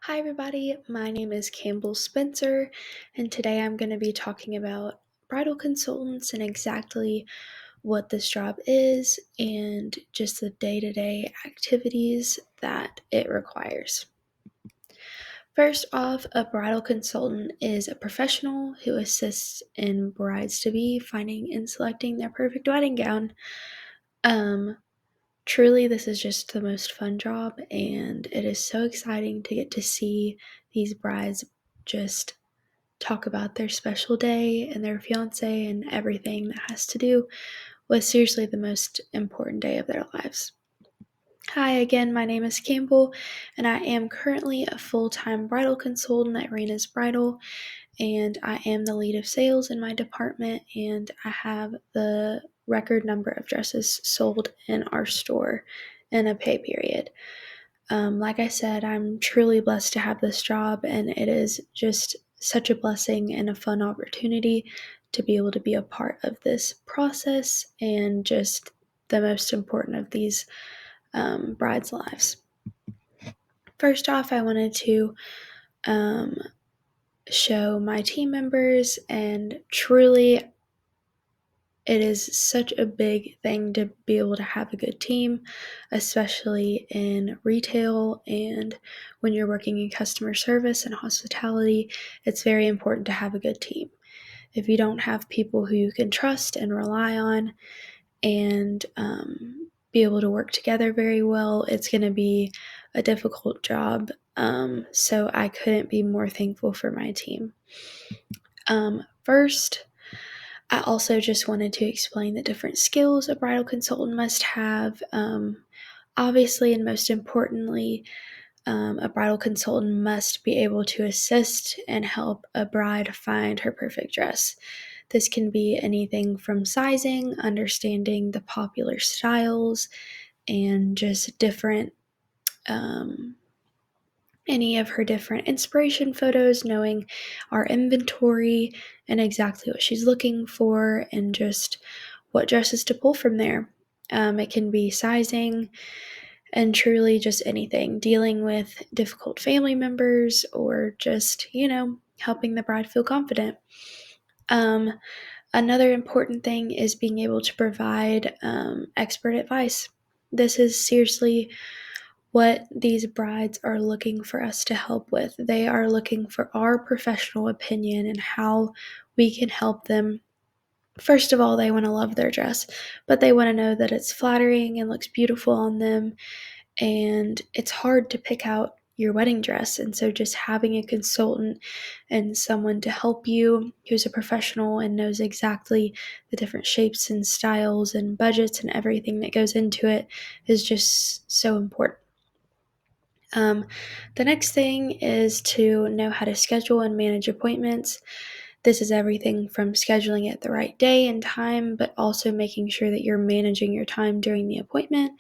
Hi, everybody. My name is Campbell Spencer, and today I'm going to be talking about bridal consultants and exactly what this job is and just the day to day activities that it requires. First off, a bridal consultant is a professional who assists in brides to be finding and selecting their perfect wedding gown. Um, Truly, this is just the most fun job, and it is so exciting to get to see these brides just talk about their special day and their fiance and everything that has to do with seriously the most important day of their lives. Hi again, my name is Campbell, and I am currently a full time bridal consultant at Raina's Bridal, and I am the lead of sales in my department, and I have the record number of dresses sold in our store in a pay period. Like I said, I'm truly blessed to have this job, and it is just such a blessing and a fun opportunity to be able to be a part of this process and just the most important of these brides' lives. First off, I wanted to um, show my team members, and truly, it is such a big thing to be able to have a good team, especially in retail and when you're working in customer service and hospitality. It's very important to have a good team. If you don't have people who you can trust and rely on and be able to work together very well, it's going to be a difficult job. So I couldn't be more thankful for my team. First, I also just wanted to explain the different skills a bridal consultant must have. Obviously, and most importantly, a bridal consultant must be able to assist and help a bride find her perfect dress. This can be anything from sizing, understanding the popular styles, and just different any of her different inspiration photos, knowing our inventory and exactly what she's looking for, and just what dresses to pull from there. It can be sizing and truly just anything, dealing with difficult family members or just, helping the bride feel confident. Um, Another important thing is being able to provide expert advice. This is seriously what these brides are looking for us to help with. They are looking for our professional opinion and how we can help them. First of all, they want to love their dress, but they want to know that it's flattering and looks beautiful on them. And it's hard to pick out your wedding dress. And so just having a consultant and someone to help you who's a professional and knows exactly the different shapes and styles and budgets and everything that goes into it is just so important. The next thing is to know how to schedule and manage appointments. This is everything from scheduling it the right day and time, but also making sure that you're managing your time during the appointment,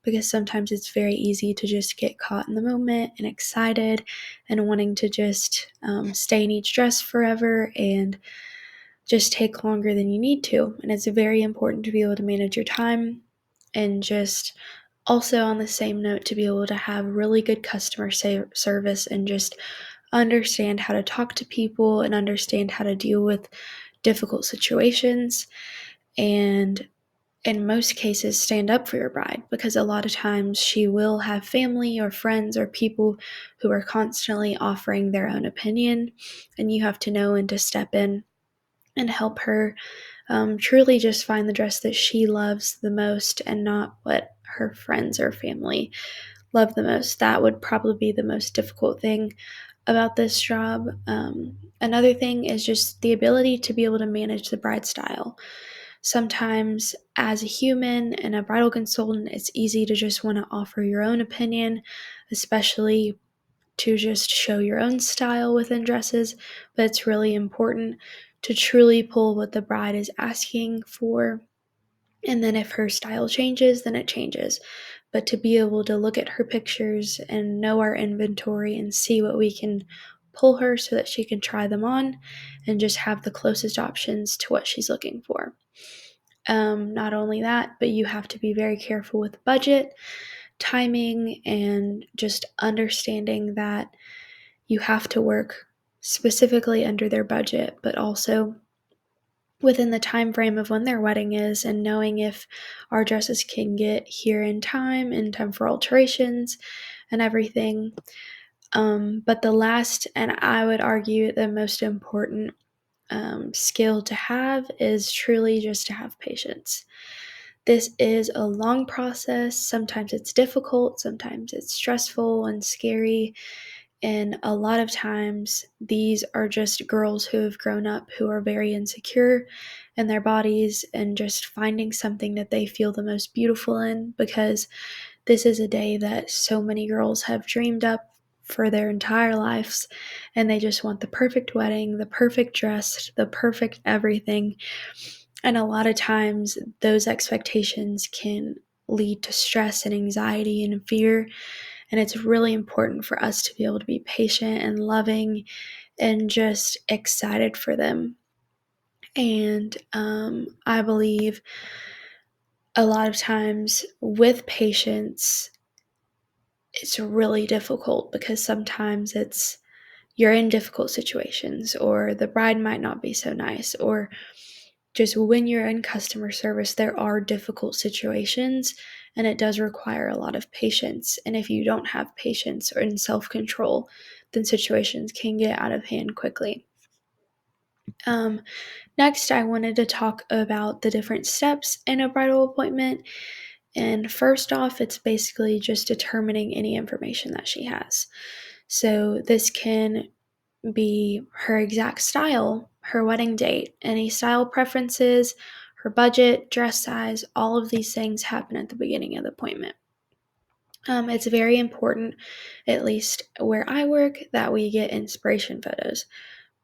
because sometimes it's very easy to just get caught in the moment and excited and wanting to just stay in each dress forever and just take longer than you need to. And it's very important to be able to manage your time and just also, on the same note, to be able to have really good customer service and just understand how to talk to people and understand how to deal with difficult situations. And in most cases, stand up for your bride, because a lot of times she will have family or friends or people who are constantly offering their own opinion, and you have to know when to step in and help her truly just find the dress that she loves the most and not what her friends or family love the most. That would probably be the most difficult thing about this job. Another thing is just the ability to be able to manage the bride style. Sometimes, as a human and a bridal consultant, it's easy to just want to offer your own opinion, especially to just show your own style within dresses, but it's really important to truly pull what the bride is asking for. And then if her style changes, then it changes. But to be able to look at her pictures and know our inventory and see what we can pull her so that she can try them on and just have the closest options to what she's looking for. Not only that, but you have to be very careful with budget, timing and just understanding that you have to work specifically under their budget, but also within the time frame of when their wedding is, and knowing if our dresses can get here in time for alterations and everything. But the last, and I would argue the most important skill to have, is truly just to have patience. This is a long process. Sometimes it's difficult, sometimes it's stressful and scary. And a lot of times, these are just girls who have grown up who are very insecure in their bodies and just finding something that they feel the most beautiful in, because this is a day that so many girls have dreamed up for their entire lives, and they just want the perfect wedding, the perfect dress, the perfect everything. And a lot of times, those expectations can lead to stress and anxiety and fear. And it's really important for us to be able to be patient and loving and just excited for them. And I believe a lot of times with patience, it's really difficult because sometimes you're in difficult situations, or the bride might not be so nice, or just when you're in customer service, there are difficult situations, and it does require a lot of patience. And if you don't have patience or in self control, then situations can get out of hand quickly. Um, Next, I wanted to talk about the different steps in a bridal appointment. And first off, it's basically just determining any information that she has. So this can be her exact style, her wedding date, any style preferences, her budget, dress size. All of these things happen at the beginning of the appointment. It's very important, at least where I work, that we get inspiration photos,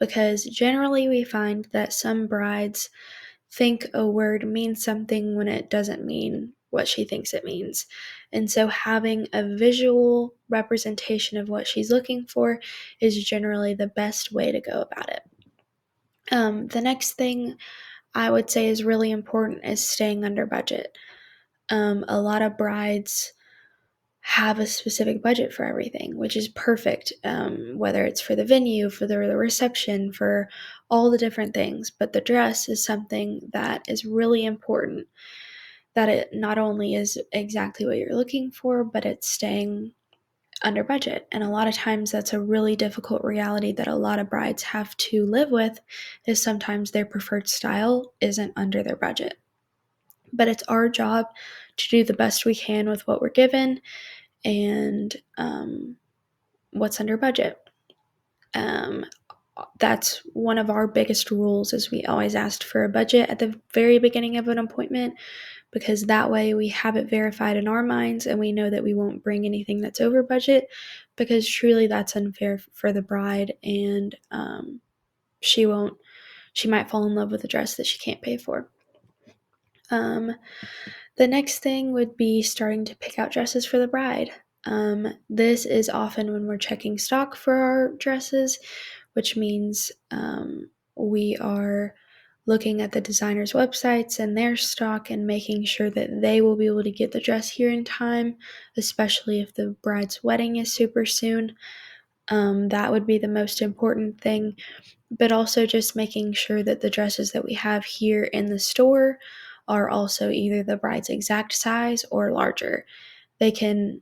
because generally we find that some brides think a word means something when it doesn't mean what she thinks it means. And so having a visual representation of what she's looking for is generally the best way to go about it. The next thing I would say is really important is staying under budget. A lot of brides have a specific budget for everything, which is perfect, whether it's for the venue, for the reception, for all the different things. But the dress is something that is really important, that it not only is exactly what you're looking for, but it's staying under budget. And a lot of times that's a really difficult reality that a lot of brides have to live with, is sometimes their preferred style isn't under their budget. But it's our job to do the best we can with what we're given, and what's under budget. Um, that's one of our biggest rules, is we always ask for a budget at the very beginning of an appointment, because that way we have it verified in our minds and we know that we won't bring anything that's over budget, because truly that's unfair for the bride, and she might fall in love with a dress that she can't pay for. The next thing would be starting to pick out dresses for the bride. This is often when we're checking stock for our dresses, which means we are looking at the designers' websites and their stock and making sure that they will be able to get the dress here in time, especially if the bride's wedding is super soon. That would be the most important thing, but also just making sure that the dresses that we have here in the store are also either the bride's exact size or larger. They can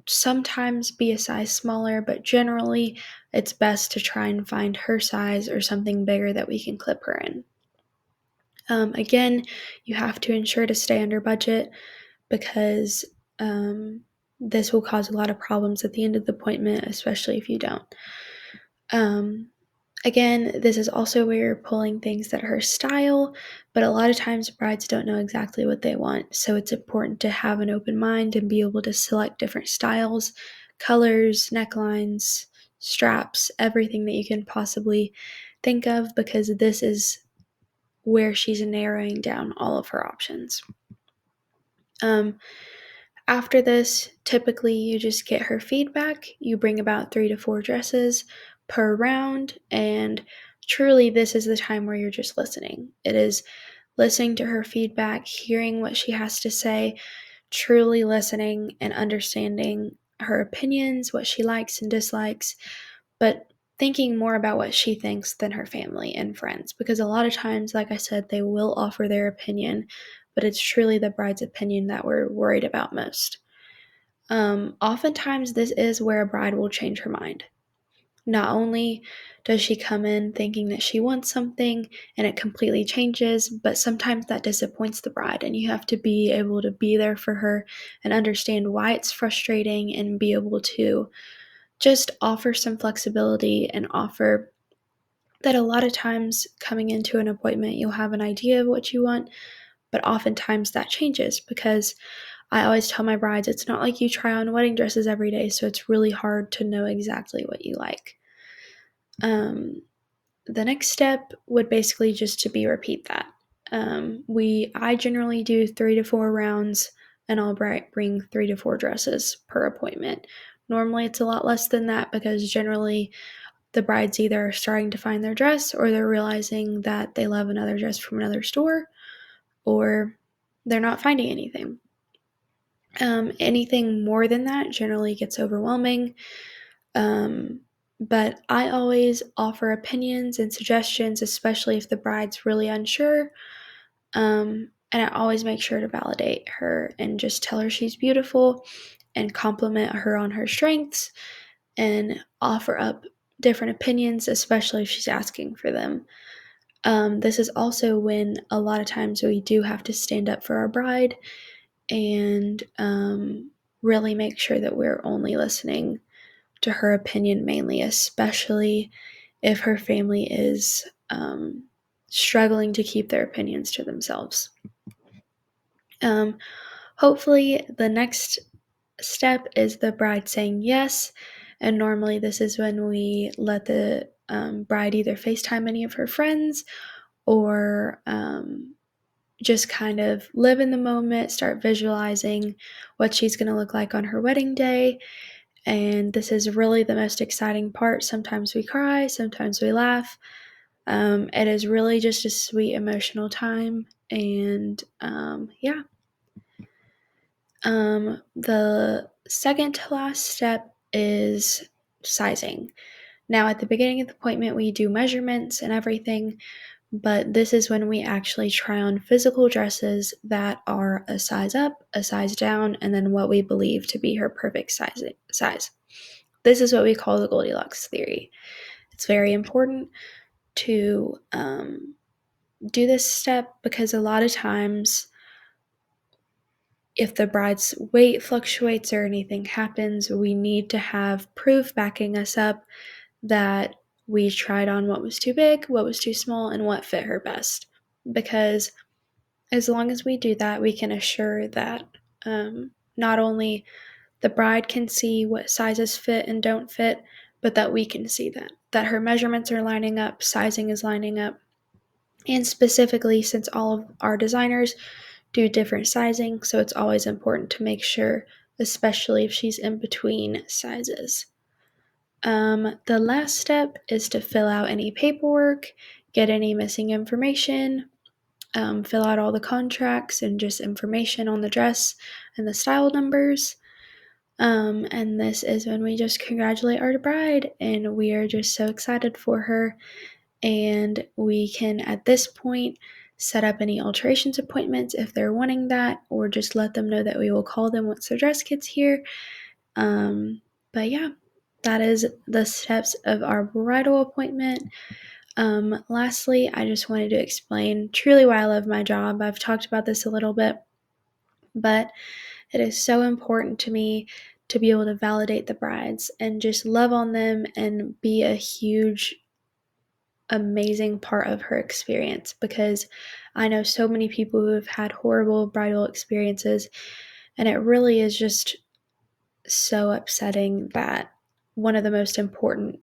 sometimes be a size smaller, but generally it's best to try and find her size or something bigger that we can clip her in. Again, you have to ensure to stay under budget, because this will cause a lot of problems at the end of the appointment, especially if you don't. Um, Again, this is also where you're pulling things that are her style, but a lot of times brides don't know exactly what they want. So it's important to have an open mind and be able to select different styles, colors, necklines, straps, everything that you can possibly think of, because this is where she's narrowing down all of her options. Um, After this, typically you just get her feedback. You bring about 3 to 4 dresses per round, and truly this is the time where you're just listening. It is listening to her feedback, hearing what she has to say, truly listening and understanding her opinions, what she likes and dislikes, but thinking more about what she thinks than her family and friends. Because a lot of times, like I said, they will offer their opinion, but it's truly the bride's opinion that we're worried about most. Oftentimes, this is where a bride will change her mind. Not only does she come in thinking that she wants something and it completely changes, but sometimes that disappoints the bride, and you have to be able to be there for her and understand why it's frustrating and be able to just offer some flexibility and offer that a lot of times coming into an appointment, you'll have an idea of what you want, but oftentimes that changes because I always tell my brides it's not like you try on wedding dresses every day, so it's really hard to know exactly what you like. Um, the next step would basically just to be repeat that. I generally do 3 to 4 rounds, and I'll bring 3 to 4 dresses per appointment. Normally, it's a lot less than that because generally the brides either are starting to find their dress or they're realizing that they love another dress from another store or they're not finding anything. Anything more than that generally gets overwhelming. Um, but I always offer opinions and suggestions, especially if the bride's really unsure. And I always make sure to validate her and just tell her she's beautiful and compliment her on her strengths and offer up different opinions, especially if she's asking for them. This is also when a lot of times we do have to stand up for our bride and really make sure that we're only listening to her opinion mainly, especially if her family is struggling to keep their opinions to themselves. Um, Hopefully, the next step is the bride saying yes, and normally this is when we let the bride either FaceTime any of her friends or just kind of live in the moment, start visualizing what she's going to look like on her wedding day. And this is really the most exciting part. Sometimes we cry, sometimes we laugh. It is really just a sweet emotional time. And yeah. The second to last step is sizing. Now, at the beginning of the appointment, we do measurements and everything, but this is when we actually try on physical dresses that are a size up, a size down, and then what we believe to be her perfect size. This is what we call the Goldilocks theory. It's very important to do this step because a lot of times, if the bride's weight fluctuates or anything happens, we need to have proof backing us up that we tried on what was too big, what was too small, and what fit her best. Because as long as we do that, we can assure that not only the bride can see what sizes fit and don't fit, but that we can see that her measurements are lining up, sizing is lining up. And specifically, since all of our designers do different sizing, so it's always important to make sure, especially if she's in between sizes. The last step is to fill out any paperwork, get any missing information, fill out all the contracts and just information on the dress and the style numbers. And this is when we just congratulate our bride, and we are just so excited for her. And we can, at this point, set up any alterations appointments if they're wanting that, or just let them know that we will call them once their dress gets here. But yeah, that is the steps of our bridal appointment. Lastly, I just wanted to explain truly why I love my job. I've talked about this a little bit, but it is so important to me to be able to validate the brides and just love on them and be a huge, amazing part of her experience, because I know so many people who have had horrible bridal experiences, and it really is just so upsetting that one of the most important